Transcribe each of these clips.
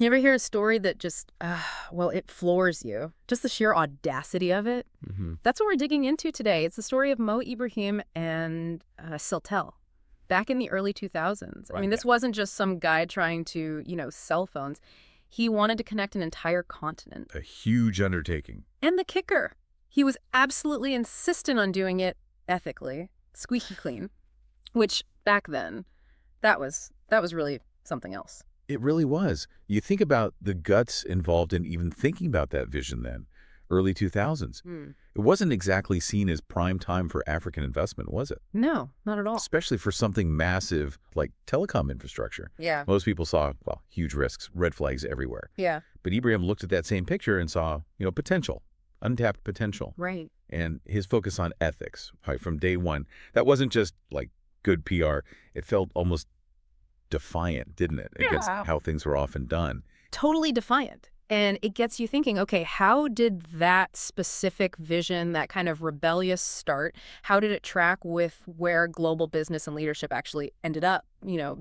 You ever hear a story that just, well, it floors you? Just the sheer audacity of it? That's what we're digging into today. It's the story of Mo Ibrahim and Celtel back in the early 2000s. I Right, mean, this wasn't just some guy trying to, sell phones. He wanted to connect an entire continent. A huge undertaking. And the kicker, he was absolutely insistent on doing it ethically, squeaky clean, which back then, that was really something else. It really was. You think about the guts involved in even thinking about that vision then, early 2000s. It wasn't exactly seen as prime time for African investment, was it? No, not at all. Especially for something massive like telecom infrastructure. Yeah. Most people saw, well, huge risks, red flags everywhere. Yeah. But Ibrahim looked at that same picture and saw, potential, untapped potential. Right. And his focus on ethics, right, from day one. That wasn't just like good PR. It felt almost defiant, didn't it, against how things were often done. Totally defiant. And it gets you thinking, okay, how did that specific vision, that kind of rebellious start, how did it track with where global business and leadership actually ended up,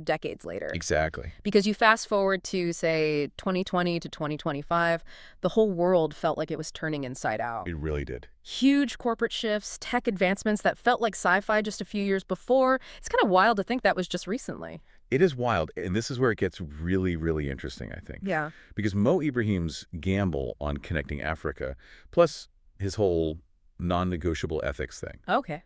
decades later? Exactly. Because you fast forward to, say, 2020 to 2025, the whole world felt like it was turning inside out. It really did. Huge corporate shifts, tech advancements that felt like sci-fi just a few years before. It's kind of wild to think that was just recently. It is wild, and this is where it gets really, really interesting, I think. Yeah. Because Mo Ibrahim's gamble on connecting Africa, plus his whole non-negotiable ethics thing, Okay.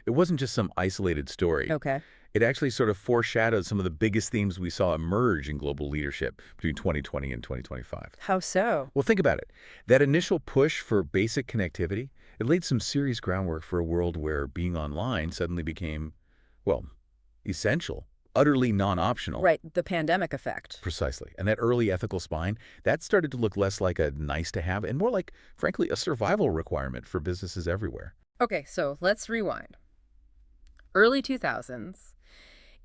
it wasn't just some isolated story. Okay. It actually sort of foreshadowed some of the biggest themes we saw emerge in global leadership between 2020 and 2025. How so? Well, think about it. That initial push for basic connectivity, it laid some serious groundwork for a world where being online suddenly became, well, essential. Utterly non-optional. Right, the pandemic effect. Precisely. And that early ethical spine, that started to look less like a nice-to-have and more like, frankly, a survival requirement for businesses everywhere. Okay, so let's rewind. Early 2000s,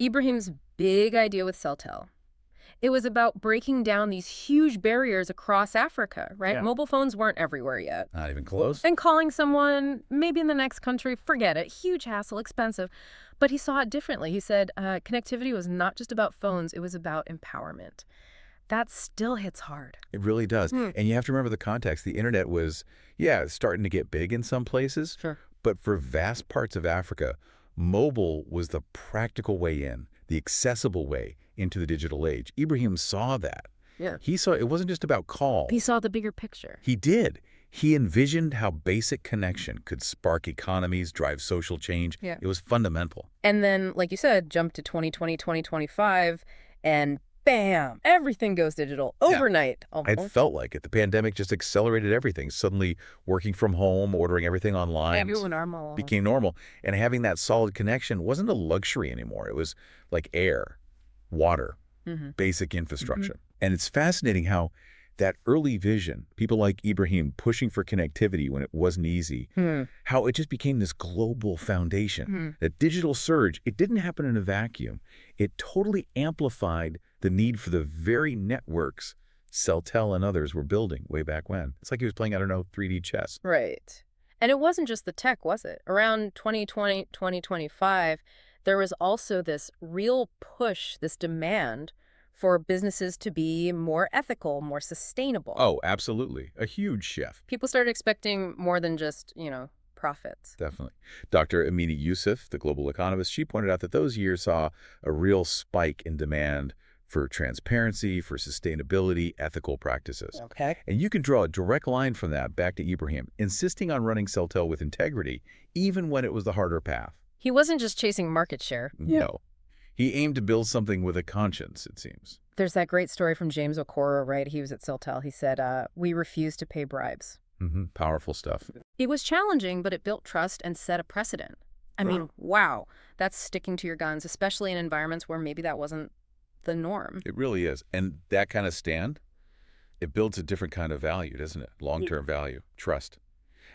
Ibrahim's big idea with Celtel. It was about breaking down these huge barriers across Africa, right? Yeah. Mobile phones weren't everywhere yet. Not even close. And calling someone, maybe in the next country, forget it. Huge hassle, expensive. But he saw it differently. He said connectivity was not just about phones, it was about empowerment. That still hits hard. It really does. And you have to remember the context. The internet was, starting to get big in some places. Sure. But for vast parts of Africa, mobile was the practical way in, the accessible way into the digital age. Ibrahim saw that. Yeah. He saw it wasn't just about call. He saw the bigger picture. He did. He envisioned how basic connection could spark economies, drive social change. Yeah. It was fundamental. And then, like you said, jump to 2020, 2025, and bam, everything goes digital overnight. It felt like it. The pandemic just accelerated everything. Suddenly working from home, ordering everything online became normal. And having that solid connection wasn't a luxury anymore. It was like air, water, basic infrastructure. And it's fascinating how that early vision, people like Ibrahim pushing for connectivity when it wasn't easy, how it just became this global foundation. That digital surge, it didn't happen in a vacuum. It totally amplified the need for the very networks Celtel and others were building way back when. It's like he was playing, 3D chess. Right. And it wasn't just the tech, was it? Around 2020, 2025, there was also this real push, this demand for businesses to be more ethical, more sustainable. Oh, absolutely. A huge shift. People started expecting more than just, profits. Definitely. Dr. Amina Yusuf, the global economist, she pointed out that those years saw a real spike in demand for transparency, for sustainability, ethical practices. Okay. And you can draw a direct line from that back to Ibrahim, insisting on running Celtel with integrity, even when it was the harder path. He wasn't just chasing market share. No. He aimed to build something with a conscience, it seems. There's that great story from James Okoro, right? He was at Celtel. He said, we refuse to pay bribes. Powerful stuff. It was challenging, but it built trust and set a precedent. I mean, wow, that's sticking to your guns, especially in environments where maybe that wasn't the norm. It really is. And that kind of stand, it builds a different kind of value, doesn't it? Long-term value, trust.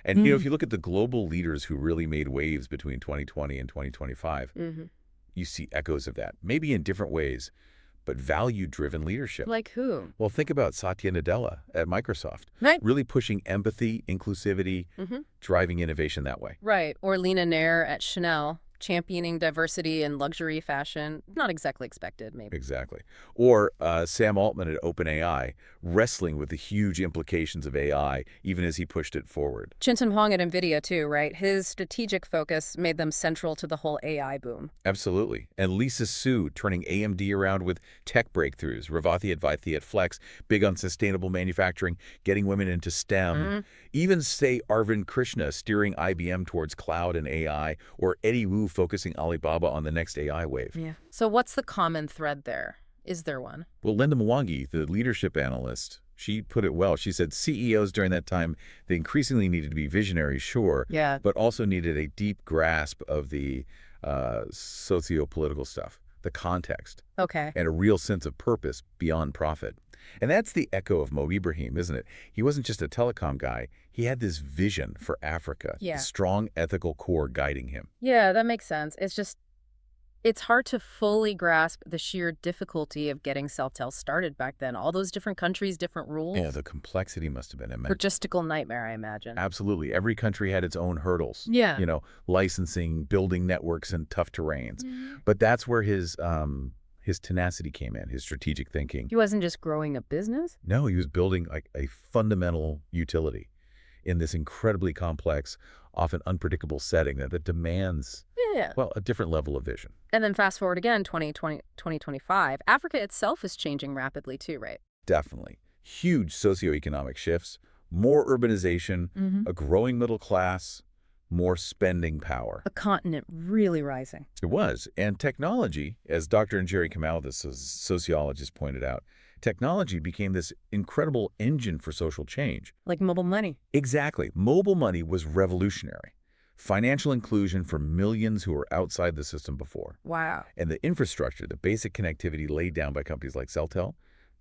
And, if you look at the global leaders who really made waves between 2020 and 2025, you see echoes of that, maybe in different ways, but value-driven leadership. Like who? Well, think about Satya Nadella at Microsoft, Right. really pushing empathy, inclusivity, driving innovation that way. Right. Or Lena Nair at Chanel, championing diversity in luxury fashion. Not exactly expected, maybe. Exactly. Or Sam Altman at OpenAI, wrestling with the huge implications of AI, even as he pushed it forward. Jensen Huang at NVIDIA, too, right? His strategic focus made them central to the whole AI boom. Absolutely. And Lisa Su turning AMD around with tech breakthroughs. Revathi Advaithi at Flex, big on sustainable manufacturing, getting women into STEM. Even, say, Arvind Krishna steering IBM towards cloud and AI, or Eddie Wu focusing Alibaba on the next AI wave. Yeah. So what's the common thread there? Is there one? Well, Linda Mwangi, the leadership analyst, she put it well. She said CEOs during that time, they increasingly needed to be visionary, sure, Yeah. but also needed a deep grasp of the socio-political stuff, the context, Okay. and a real sense of purpose beyond profit. And that's the echo of Mo Ibrahim, isn't it? He wasn't just a telecom guy. He had this vision for Africa, Yeah. a strong ethical core guiding him. Yeah, that makes sense. It's hard to fully grasp the sheer difficulty of getting Celtel started back then. All those different countries, different rules. Yeah, the complexity must have been immense. Logistical nightmare, I imagine. Absolutely. Every country had its own hurdles. Yeah. You know, licensing, building networks in tough terrains. But that's where his tenacity came in, his strategic thinking. He wasn't just growing a business? No, he was building like a fundamental utility in this incredibly complex, often unpredictable setting that demands, Yeah. well, a different level of vision. And then fast forward again, 2025. Africa itself is changing rapidly too, right? Definitely. Huge socioeconomic shifts, more urbanization, a growing middle class, more spending power. A continent really rising. It was. And technology, as Dr. Njeri Kamau, the sociologist, pointed out, technology became this incredible engine for social change. Like mobile money. Exactly. Mobile money was revolutionary. Financial inclusion for millions who were outside the system before. Wow. And the infrastructure, the basic connectivity laid down by companies like Celtel,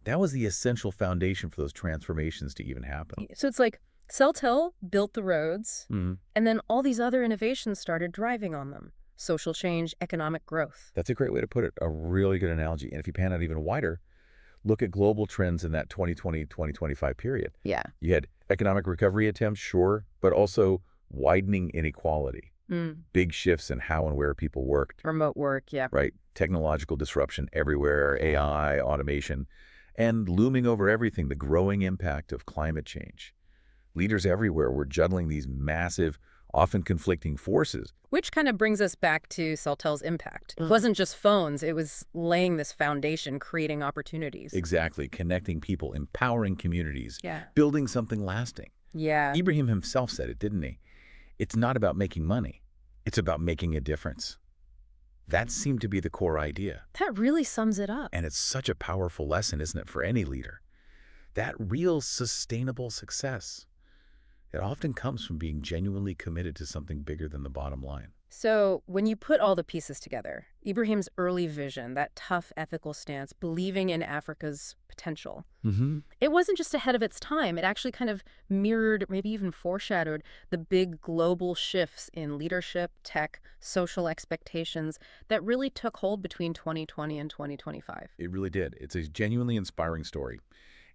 that was the essential foundation for those transformations to even happen. So it's like Celtel built the roads, Mm-hmm. and then all these other innovations started driving on them. Social change, economic growth. That's a great way to put it, a really good analogy. And if you pan out even wider, look at global trends in that 2020-2025 period. Yeah. You had economic recovery attempts, sure, but also widening inequality, big shifts in how and where people worked. Remote work, yeah. Right? Technological disruption everywhere, AI, automation, and looming over everything, the growing impact of climate change. Leaders everywhere were juggling these massive, often conflicting forces. Which kind of brings us back to Celtel's impact. It wasn't just phones, it was laying this foundation, creating opportunities. Exactly, connecting people, empowering communities, Yeah. building something lasting. Yeah. Ibrahim himself said it, didn't he? It's not about making money. It's about making a difference. That seemed to be the core idea. That really sums it up. And it's such a powerful lesson, isn't it, for any leader? That real sustainable success. It often comes from being genuinely committed to something bigger than the bottom line. So when you put all the pieces together, Ibrahim's early vision, that tough ethical stance, believing in Africa's potential, it wasn't just ahead of its time. It actually kind of mirrored, maybe even foreshadowed, the big global shifts in leadership, tech, social expectations that really took hold between 2020 and 2025. It really did. It's a genuinely inspiring story.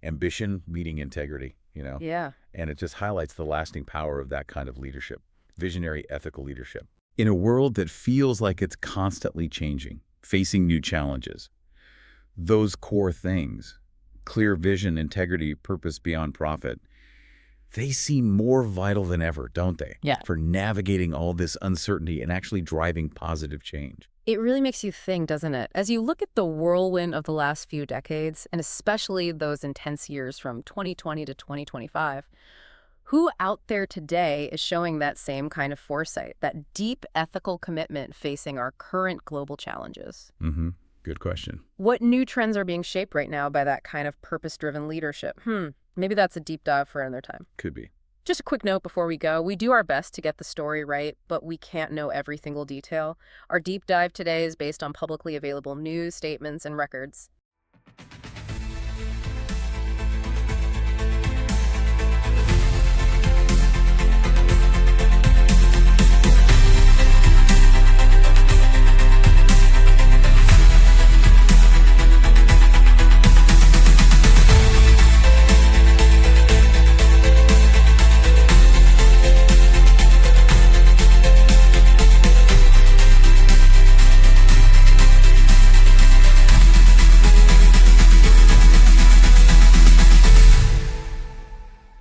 Ambition meeting integrity, you know? Yeah. And it just highlights the lasting power of that kind of leadership, visionary ethical leadership. In a world that feels like it's constantly changing, facing new challenges, those core things, clear vision, integrity, purpose beyond profit, they seem more vital than ever, don't they? Yeah. For navigating all this uncertainty and actually driving positive change. It really makes you think, doesn't it? As you look at the whirlwind of the last few decades, and especially those intense years from 2020 to 2025, who out there today is showing that same kind of foresight, that deep ethical commitment facing our current global challenges? Good question. What new trends are being shaped right now by that kind of purpose-driven leadership? Maybe that's a deep dive for another time. Could be. Just a quick note before we go. We do our best to get the story right, but we can't know every single detail. Our deep dive today is based on publicly available news, statements, and records.